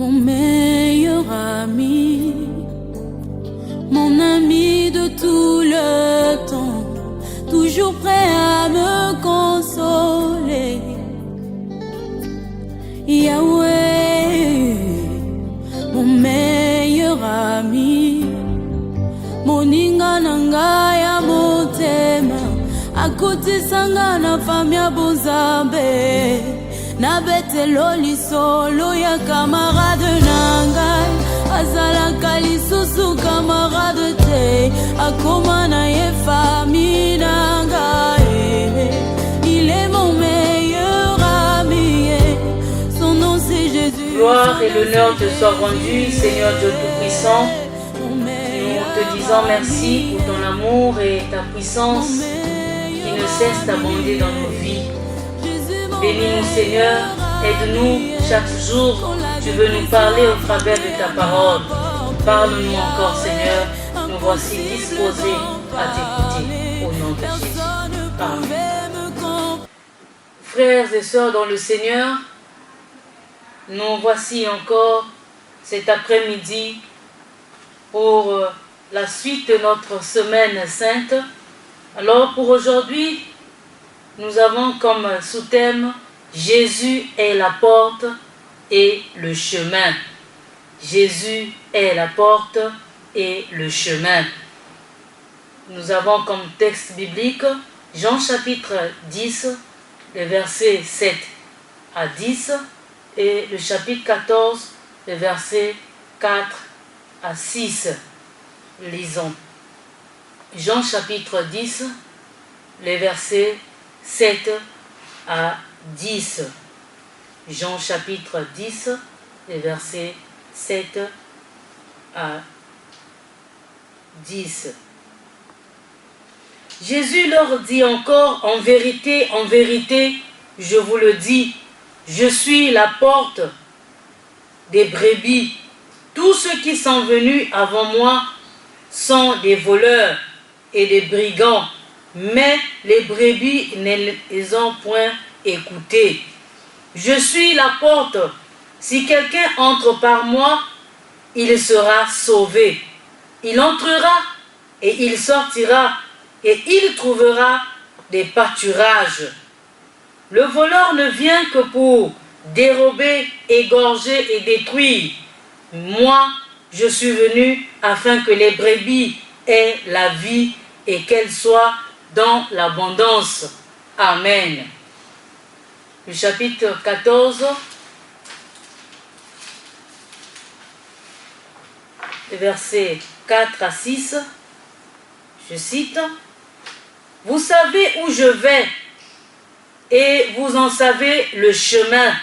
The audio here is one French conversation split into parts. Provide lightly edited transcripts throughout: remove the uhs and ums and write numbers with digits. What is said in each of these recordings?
mon meilleur ami, mon ami de tout le temps, toujours prêt à me consoler. Yahweh, mon meilleur ami, moninga nanga ya motema, akuti sanga na famia bonzambe, na betelo lisolo ya camarade nangai, azalaka lisusu camarade te, akoma na ye famille nangai. Il est mon meilleur ami, son nom c'est Jésus. Gloire et l'honneur te soient rendus, Seigneur Dieu Tout-Puissant. Nous te disons merci pour ton amour et ta puissance qui ne cesse d'abonder dans nos vies. Bénis-nous Seigneur, aide-nous chaque jour, tu veux nous parler au travers de ta parole. Parle-nous encore Seigneur, nous voici disposés à t'écouter au nom de Jésus. Amen. Frères et sœurs dans le Seigneur, nous voici encore cet après-midi pour la suite de notre semaine sainte. Alors pour aujourd'hui, nous avons comme sous-thème Jésus est la porte et le chemin. Jésus est la porte et le chemin. Nous avons comme texte biblique Jean chapitre 10, les versets 7 à 10 et le chapitre 14, les versets 4 à 6. Lisons. Jean chapitre 10, les versets 7 à 10. Jean chapitre 10, les versets 7 à 10. Jésus leur dit encore, en vérité, je vous le dis, je suis la porte des brebis. Tous ceux qui sont venus avant moi sont des voleurs et des brigands, mais les brebis ne les ont point écoutés. Je suis la porte. Si quelqu'un entre par moi, il sera sauvé. Il entrera et il sortira et il trouvera des pâturages. Le voleur ne vient que pour dérober, égorger et détruire. Moi, je suis venu afin que les brebis aient la vie et qu'elles soient dans l'abondance. Amen. Le chapitre 14, versets 4 à 6, je cite, « Vous savez où je vais et vous en savez le chemin. »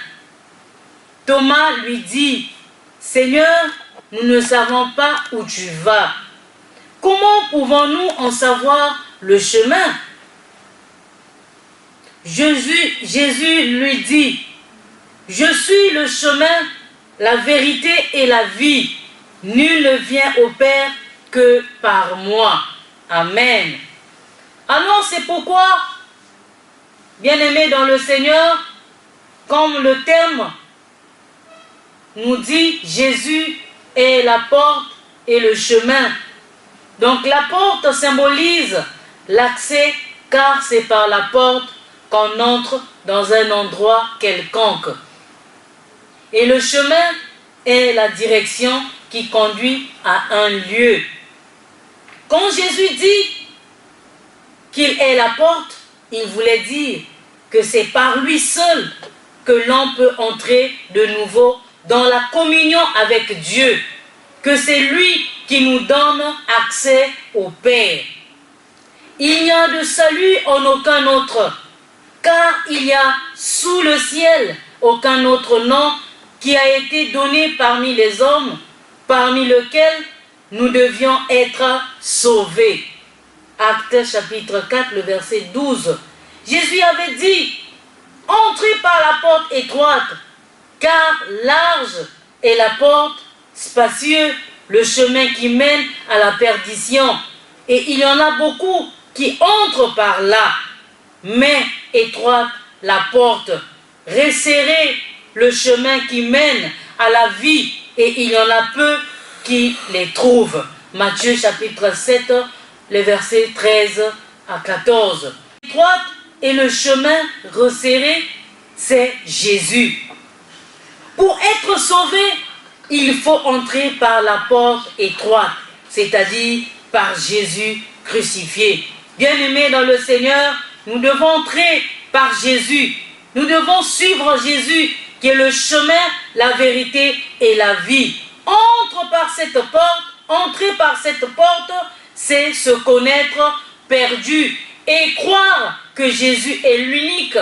Thomas lui dit, « Seigneur, nous ne savons pas où tu vas. Comment pouvons-nous en savoir le chemin? » Jésus lui dit, « Je suis le chemin, la vérité et la vie. Nul ne vient au Père que par moi. » Amen. Alors c'est pourquoi, bien-aimés dans le Seigneur, comme le thème nous dit, Jésus est la porte et le chemin. Donc la porte symbolise l'accès, car c'est par la porte qu'on entre dans un endroit quelconque. Et le chemin est la direction qui conduit à un lieu. Quand Jésus dit qu'il est la porte, il voulait dire que c'est par lui seul que l'on peut entrer de nouveau dans la communion avec Dieu, que c'est lui qui nous donne accès au Père. Il n'y a de salut en aucun autre, car il y a sous le ciel aucun autre nom qui a été donné parmi les hommes, parmi lesquels nous devions être sauvés. Actes chapitre 4, le verset 12. Jésus avait dit, entrez par la porte étroite, car large est la porte, spacieux, le chemin qui mène à la perdition. Et il y en a beaucoup qui entrent par là. Mais étroite la porte, resserré le chemin qui mène à la vie et il y en a peu qui les trouvent. Matthieu chapitre 7, les versets 13 à 14. Étroite et le chemin resserré, c'est Jésus. Pour être sauvé, il faut entrer par la porte étroite, c'est-à-dire par Jésus crucifié. Bien-aimés dans le Seigneur, nous devons entrer par Jésus. Nous devons suivre Jésus, qui est le chemin, la vérité et la vie. Entre par cette porte, entrer par cette porte, c'est se connaître perdu et croire que Jésus est l'unique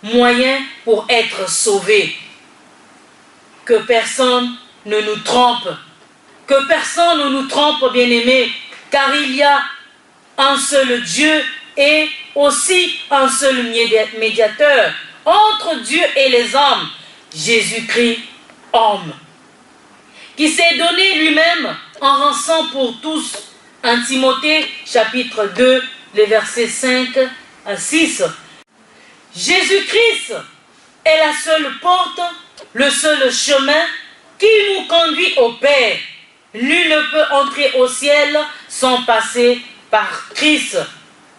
moyen pour être sauvé. Que personne ne nous trompe. Que personne ne nous trompe, bien-aimés, car il y a un seul Dieu et aussi un seul médiateur entre Dieu et les hommes, Jésus-Christ, homme, qui s'est donné lui-même en rançon pour tous. 1 Timothée, chapitre 2, les versets 5 à 6. Jésus-Christ est la seule porte, le seul chemin qui nous conduit au Père. Nul ne peut entrer au ciel sans passer par Christ.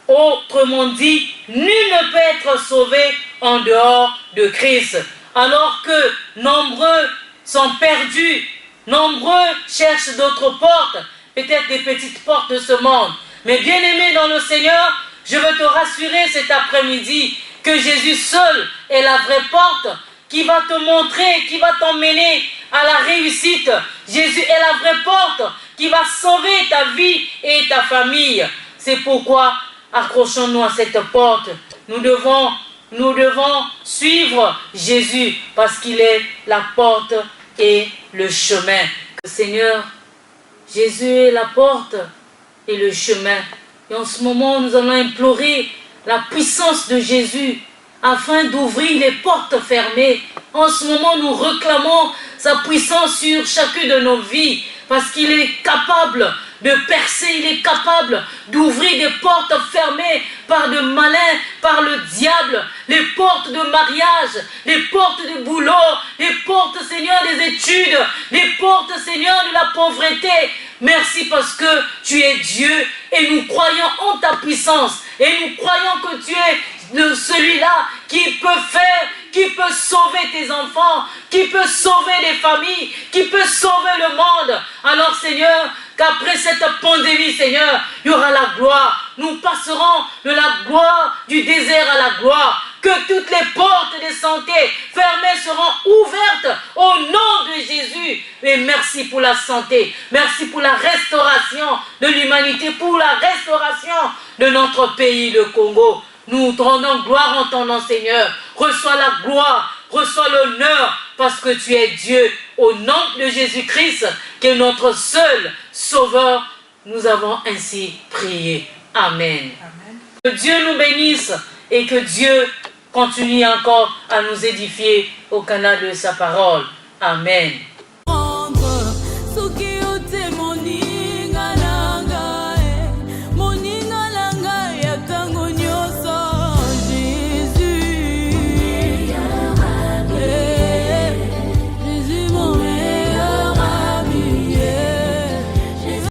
Autrement dit, nul ne peut être sauvé en dehors de Christ. Alors que nombreux sont perdus, nombreux cherchent d'autres portes, peut-être des petites portes de ce monde. Mais bien-aimé dans le Seigneur, je veux te rassurer cet après-midi que Jésus seul est la vraie porte qui va te montrer, qui va t'emmener à la réussite. Jésus est la vraie porte qui va sauver ta vie et ta famille. C'est pourquoi accrochons-nous à cette porte. Nous devons suivre Jésus parce qu'il est la porte et le chemin. Seigneur, Jésus est la porte et le chemin. Et en ce moment, nous allons implorer la puissance de Jésus afin d'ouvrir les portes fermées. En ce moment, nous réclamons sa puissance sur chacune de nos vies parce qu'il est capable de percer, il est capable d'ouvrir des portes fermées par de malins, par le diable, les portes de mariage, les portes de boulot, les portes, Seigneur, des études, les portes, Seigneur, de la pauvreté. Merci parce que tu es Dieu et nous croyons en ta puissance et nous croyons que tu es celui-là qui peut faire, qui peut sauver tes enfants, qui peut sauver des familles, qui peut sauver le monde. Alors Seigneur, qu'après cette pandémie, Seigneur, il y aura la gloire. Nous passerons de la gloire du désert à la gloire. Que toutes les portes de santé fermées seront ouvertes au nom de Jésus. Et merci pour la santé. Merci pour la restauration de l'humanité, pour la restauration de notre pays, le Congo. Nous te rendons gloire en ton nom, Seigneur. Reçois la gloire, reçois l'honneur, parce que tu es Dieu. Au nom de Jésus-Christ, qui est notre seul Sauveur, nous avons ainsi prié. Amen. Amen. Que Dieu nous bénisse et que Dieu continue encore à nous édifier au canal de sa parole. Amen.